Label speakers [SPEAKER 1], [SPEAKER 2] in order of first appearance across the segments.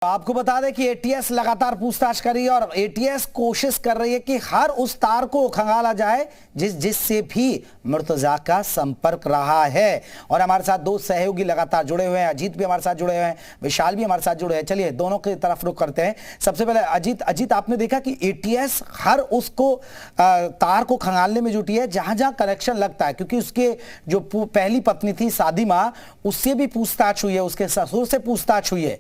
[SPEAKER 1] आपको बता दें कि एटीएस लगातार पूछताछ कर रही है और एटीएस कोशिश कर रही है कि हर उस तार को खंगाला जाए जिससे भी मुर्तजा का संपर्क रहा है। और हमारे साथ दो सहयोगी लगातार जुड़े हुए हैं, अजीत भी हमारे साथ जुड़े हुए हैं, विशाल भी हमारे साथ जुड़े हैं। चलिए दोनों की तरफ रुख करते हैं। सबसे पहले अजीत, आपने देखा कि एटीएस हर उसको तार को खंगालने में जुटी है जहां जहां कनेक्शन लगता है, क्योंकि उसके जो पहली पत्नी थी सादिमा, उससे भी पूछताछ हुई है, उसके ससुर से पूछताछ हुई है।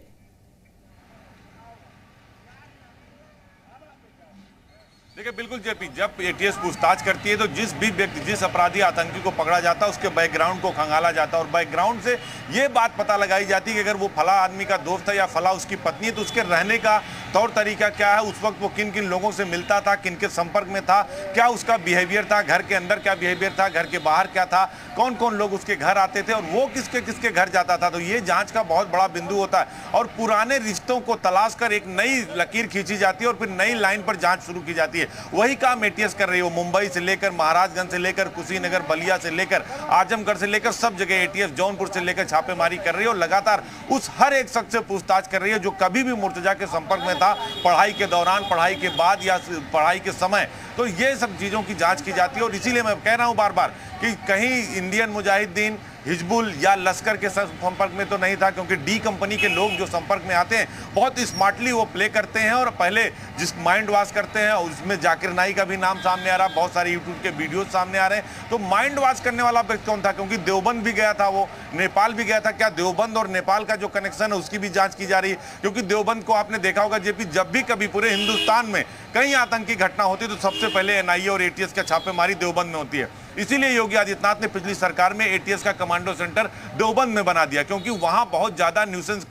[SPEAKER 2] देखिए बिल्कुल जेपी, जब एटीएस पूछताछ करती है तो जिस भी व्यक्ति, जिस अपराधी आतंकी को पकड़ा जाता है उसके बैकग्राउंड को खंगाला जाता है और बैकग्राउंड से ये बात पता लगाई जाती है कि अगर वो फला आदमी का दोस्त है या फला उसकी पत्नी है तो उसके रहने का तौर तरीका क्या है, उस वक्त वो किन किन लोगों से मिलता था, किन के संपर्क में था, क्या उसका बिहेवियर था, घर के अंदर क्या बिहेवियर था, घर के बाहर क्या था, कौन कौन लोग उसके घर आते थे और वो किसके किसके घर जाता था। तो ये जांच का बहुत बड़ा बिंदु होता है और पुराने रिश्तों को तलाश कर एक नई लकीर खींची जाती है और फिर नई लाइन पर जांच शुरू की जाती है। वही काम एटीएस कर रही है। मुंबई से लेकर महाराजगंज से लेकर कुशीनगर, बलिया से लेकर आजमगढ़ से लेकर सब जगह एटीएस, जौनपुर से लेकर छापेमारी कर रही है और लगातार उस हर एक शख्स से पूछताछ कर रही है जो कभी भी मुर्तजा के संपर्क में था, पढ़ाई के दौरान, पढ़ाई के बाद या पढ़ाई के समय। तो ये सब चीजों की जांच की जाती है और इसीलिए मैं कह रहा हूं बार बार कि कहीं इंडियन मुजाहिदीन, हिजबुल या लश्कर के संपर्क में तो नहीं था, क्योंकि डी कंपनी के लोग जो संपर्क में आते हैं बहुत स्मार्टली वो प्ले करते हैं और पहले जिस माइंड वॉश करते हैं, उसमें जाकिर नाई का भी नाम सामने आ रहा है, बहुत सारे यूट्यूब के वीडियोस सामने आ रहे हैं। तो माइंड वॉश करने वाला व्यक्ति कौन था, क्योंकि देवबंद भी गया था, वो नेपाल भी गया था, क्या देवबंद और नेपाल का जो कनेक्शन है उसकी भी जांच की जा रही है। क्योंकि देवबंद को आपने देखा होगा जेपी, जब भी कभी पूरे हिंदुस्तान में कहीं आतंकी घटना होती है तो सबसे पहले एनआईए और एटीएस का छापेमारी देवबंद में होती है। इसीलिए योगी आदित्यनाथ ने पिछली सरकार में एटीएस का कमांडो सेंटर देवबंद में बना दिया, क्योंकि वहां बहुत ज्यादा न्यूसेंस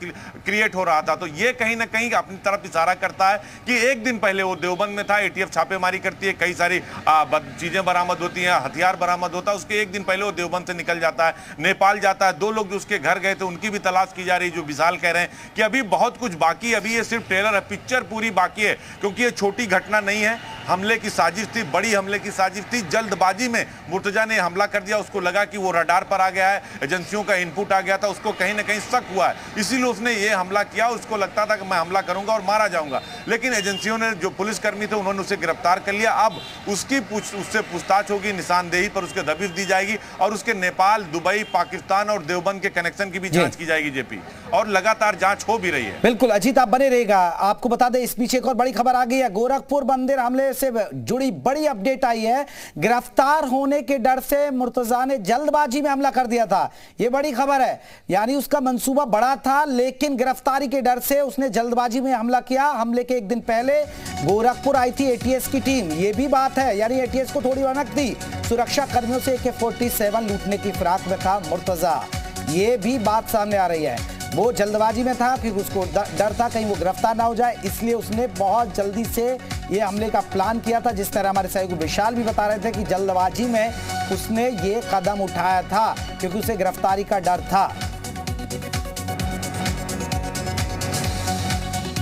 [SPEAKER 2] क्रिएट हो रहा था। तो ये कहीं ना कहीं अपनी तरफ इशारा करता है कि एक दिन पहले वो देवबंद में था, एटीएस छापेमारी करती है, कई सारी चीजें बरामद होती हैं, हथियार बरामद होता है, उसके एक दिन पहले वो देवबंद से निकल जाता है, नेपाल जाता है। दो लोग जो उसके घर गए थे उनकी भी तलाश की जा रही है। जो विशाल कह रहे हैं कि अभी बहुत कुछ बाकी, अभी ये सिर्फ ट्रेलर है, पिक्चर पूरी बाकी है, क्योंकि ये छोटी घटना नहीं है। हमले की साजिश थी, बड़ी हमले की साजिश थी। जल्दबाजी में मुर्तजा ने हमला कर दिया, उसको लगा कि वो रडार पर आ गया है, एजेंसियों का इनपुट आ गया था, उसको कहीं ना कहीं शक हुआ है, इसीलिए उसने ये हमला किया। उसको लगता था कि मैं हमला करूंगा और मारा जाऊंगा, लेकिन एजेंसियों ने, जो पुलिसकर्मी थे उन्होंने उसे गिरफ्तार कर लिया। अब उससे पूछताछ होगी, निशानदेही पर उसके दबिश दी जाएगी और उसके नेपाल, दुबई, पाकिस्तान और देवबंद के कनेक्शन की भी जांच की जाएगी जेपी, और लगातार जांच हो भी रही है।
[SPEAKER 1] बिल्कुल अजीत, आप बने रहेगा। आपको बता दें इस पीछे एक और बड़ी खबर आ गई है। गोरखपुर मंदिर हमले से जुड़ी बड़ी अपडेट आई है। गिरफ्तार होने के डर से मुर्तजा ने जल्दबाजी में हमला कर दिया था, यह बड़ी खबर है। यानी उसका मंसूबा बड़ा था, लेकिन गिरफ्तारी के डर से उसने जल्दबाजी में हमला किया। हमले के एक दिन पहले गोरखपुर आई थी एटीएस की टीम, यह भी बात है। यानी एटीएस को थोड़ी भनक थी, सुरक्षा कर्मियों से AK-47 लूटने की फिराक में था मुर्तजा, यह भी बात सामने आ रही है। वो जल्दबाजी में था क्योंकि उसको डर था कहीं वो गिरफ्तार ना हो जाए, इसलिए उसने बहुत जल्दी से ये हमले का प्लान किया था। जिस तरह हमारे सहयोगी विशाल भी बता रहे थे कि जल्दबाजी में उसने ये कदम उठाया था क्योंकि उसे गिरफ्तारी का डर था।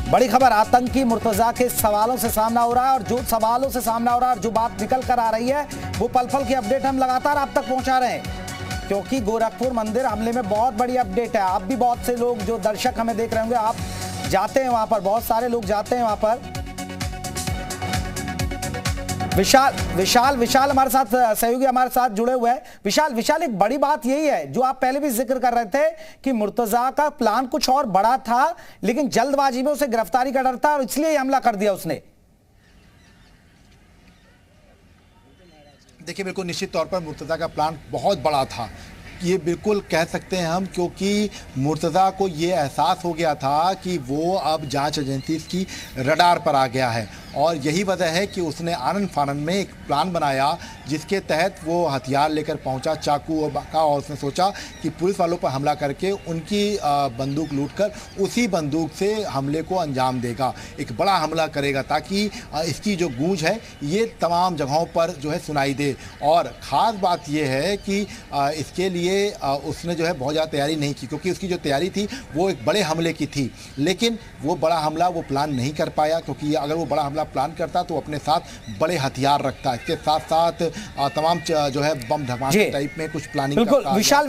[SPEAKER 1] बड़ी खबर, आतंकी मुर्तजा के सवालों से सामना हो रहा है और जो सवालों से सामना हो रहा है और जो बात निकल कर आ रही है वो पल पल की अपडेट हम लगातार आप तक पहुंचा रहे हैं, क्योंकि गोरखपुर मंदिर हमले में बहुत बड़ी अपडेट है। आप भी, बहुत से लोग जो दर्शक हमें देख रहे होंगे, आप जाते हैं वहां पर, बहुत सारे लोग जाते हैं वहां पर। विशाल हमारे साथ, सहयोगी हमारे साथ जुड़े हुए हैं। विशाल, एक बड़ी बात यही है जो आप पहले भी जिक्र कर रहे थे कि मुर्तजा का प्लान कुछ और बड़ा था, लेकिन जल्दबाजी में उसे गिरफ्तारी का डर था और इसलिए हमला कर दिया उसने।
[SPEAKER 3] देखिए बिल्कुल निश्चित तौर पर मुर्तजा का प्लान बहुत बड़ा था, ये बिल्कुल कह सकते हैं हम, क्योंकि मुर्तजा को ये एहसास हो गया था कि वो अब जांच एजेंसी की रडार पर आ गया है और यही वजह है कि उसने आनन फानन में एक प्लान बनाया जिसके तहत वो हथियार लेकर पहुंचा, चाकू और बाका, और उसने सोचा कि पुलिस वालों पर हमला करके उनकी बंदूक लूटकर उसी बंदूक से हमले को अंजाम देगा, एक बड़ा हमला करेगा ताकि इसकी जो गूंज है ये तमाम जगहों पर जो है सुनाई दे। और ख़ास बात ये है कि इसके लिए उसने जो है बहुत ज़्यादा तैयारी नहीं की, क्योंकि उसकी जो तैयारी थी वो एक बड़े हमले की थी, लेकिन वो बड़ा हमला वो प्लान नहीं कर पाया, क्योंकि अगर वो बड़ा हमला प्लान करता तो अपने साथ बड़े हथियार रखता, इसके साथ साथ तमाम जो है बम धमाके टाइप में कुछ प्लानिंग करता।
[SPEAKER 1] विशाल